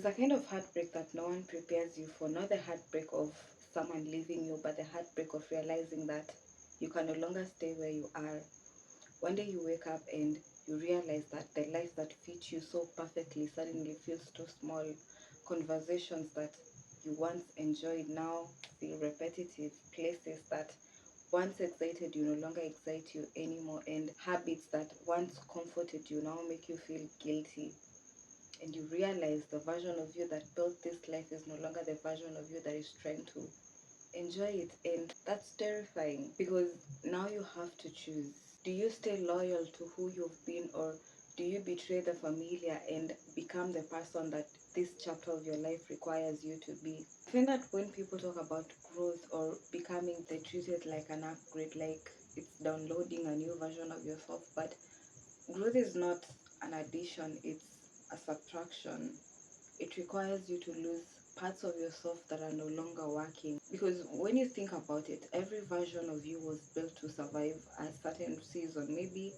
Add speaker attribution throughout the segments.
Speaker 1: There's a kind of heartbreak that no one prepares you for, not the heartbreak of someone leaving you, but the heartbreak of realizing that you can no longer stay where you are. One day you wake up and you realize that the life that fits you so perfectly suddenly feels too small. Conversations that you once enjoyed now feel repetitive. Places that once excited you no longer excite you anymore. And habits that once comforted you now make you feel guilty. And you realize the version of you that built this life is no longer the version of you that is trying to enjoy it. And that's terrifying because now you have to choose. Do you stay loyal to who you've been, or do you betray the familiar and become the person that this chapter of your life requires you to be? I find that when people talk about growth or becoming, they treat it like an upgrade, like it's downloading a new version of yourself. But growth is not an addition, it's a subtraction. It requires you to lose parts of yourself that are no longer working. Because when you think about it, every version of you was built to survive a certain season. Maybe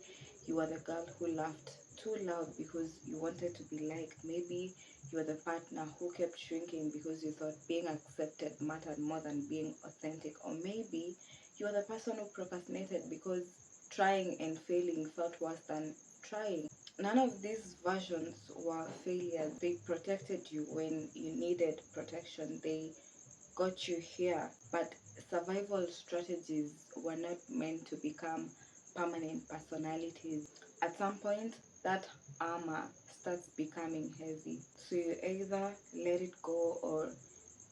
Speaker 1: you were the girl who laughed too loud because you wanted to be liked. Maybe you were the partner who kept shrinking because you thought being accepted mattered more than being authentic. Or maybe you were the person who procrastinated because trying and failing felt worse than trying. None of these versions were failures. They protected you when you needed protection. They got you here. But survival strategies were not meant to become permanent personalities. At some point, that armor starts becoming heavy. So you either let it go or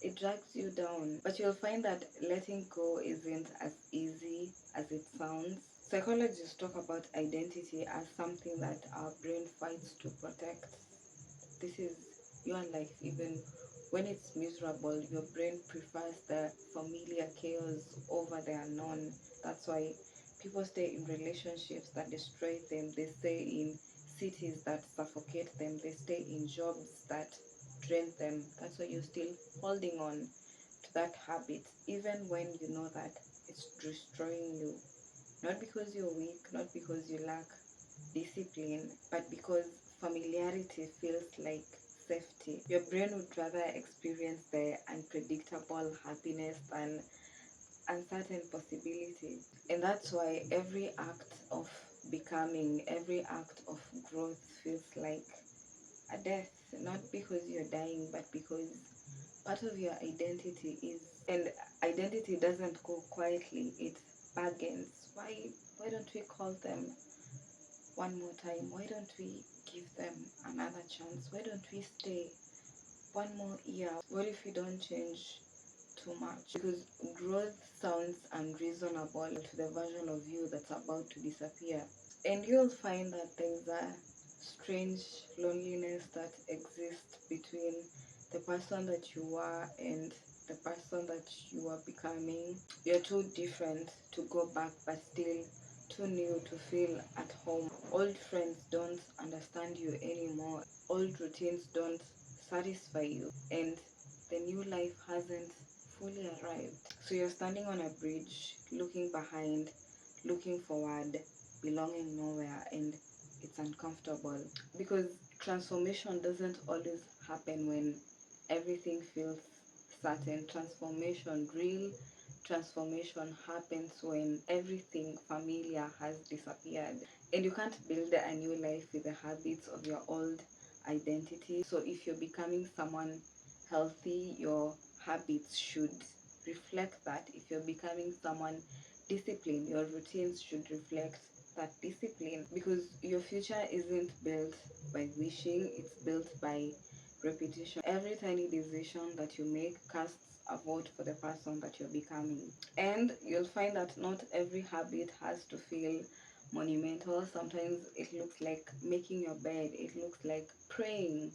Speaker 1: it drags you down. But you'll find that letting go isn't as easy as it sounds. Psychologists talk about identity as something that our brain fights to protect. This is your life. Even when it's miserable, your brain prefers the familiar chaos over the unknown. That's why people stay in relationships that destroy them. They stay in cities that suffocate them. They stay in jobs that drain them. That's why you're still holding on to that habit, even when you know that it's destroying you. Not because you're weak, not because you lack discipline, but because familiarity feels like safety. Your brain would rather experience the unpredictable happiness than uncertain possibility. And that's why every act of becoming, every act of growth feels like a death. Not because you're dying, but because part of your identity is, and identity doesn't go quietly, it bargains. Why don't we call them one more time? Why don't we give them another chance? Why don't we stay one more year? What if we don't change too much? Because growth sounds unreasonable to the version of you that's about to disappear. And you'll find that there's a strange loneliness that exists between the person that you are and the person that you are becoming. You're too different to go back, but still too new to feel at home. Old friends don't understand you anymore. Old routines don't satisfy you, and the new life hasn't fully arrived. So you're standing on a bridge, looking behind, looking forward, belonging nowhere, and it's uncomfortable because transformation doesn't always happen when everything feels certain. Transformation, real transformation, happens when everything familiar has disappeared. And you can't build a new life with the habits of your old identity. So if you're becoming someone healthy, your habits should reflect that. If you're becoming someone disciplined, your routines should reflect that discipline, because your future isn't built by wishing, it's built by repetition. Every tiny decision that you make casts a vote for the person that you're becoming. And you'll find that not every habit has to feel monumental. Sometimes it looks like making your bed, it looks like praying,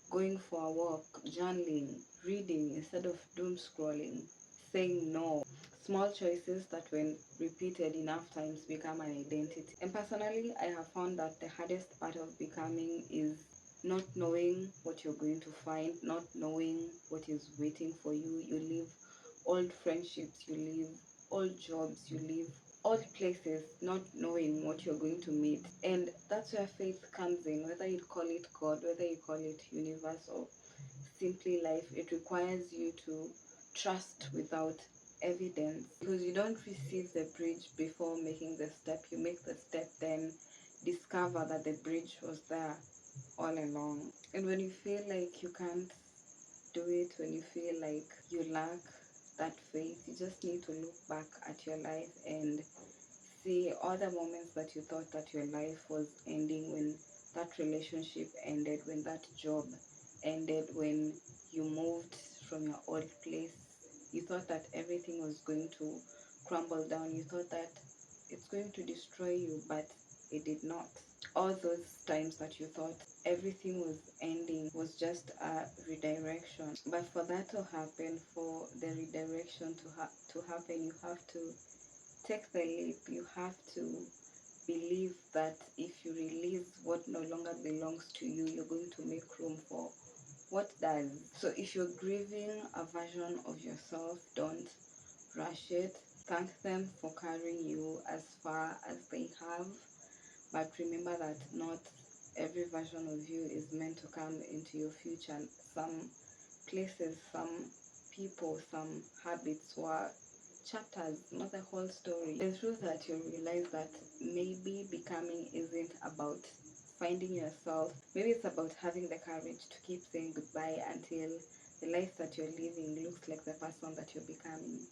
Speaker 1: going for a walk, journaling, reading instead of doom scrolling, saying no. Small choices that, when repeated enough times, become an identity. And personally, I have found that the hardest part of becoming is not knowing what you're going to find, not knowing what is waiting for you. You leave old friendships, you leave old jobs, you leave old places, not knowing what you're going to meet. And that's where faith comes in, whether you call it God, whether you call it universe or simply life. It requires you to trust without evidence, because you don't receive the bridge before making the step. You make the step, then discover that the bridge was there all along. And when you feel like you can't do it, when you feel like you lack that faith, you just need to look back at your life and see all the moments that you thought that your life was ending, when that relationship ended, when that job ended, when you moved from your old place. You thought that everything was going to crumble down. You thought that it's going to destroy you, but it did not. All those times that you thought everything was ending was just a redirection. But for that to happen, for the redirection to happen, you have to take the leap. You have to believe that if you release what no longer belongs to you, you're going to make room for what does. So if you're grieving a version of yourself, don't rush it. Thank them for carrying you as far as they have. But remember that not every version of you is meant to come into your future. Some places, some people, some habits were chapters, not the whole story. The truth that you realize that maybe becoming isn't about finding yourself. Maybe it's about having the courage to keep saying goodbye until the life that you're living looks like the person that you're becoming.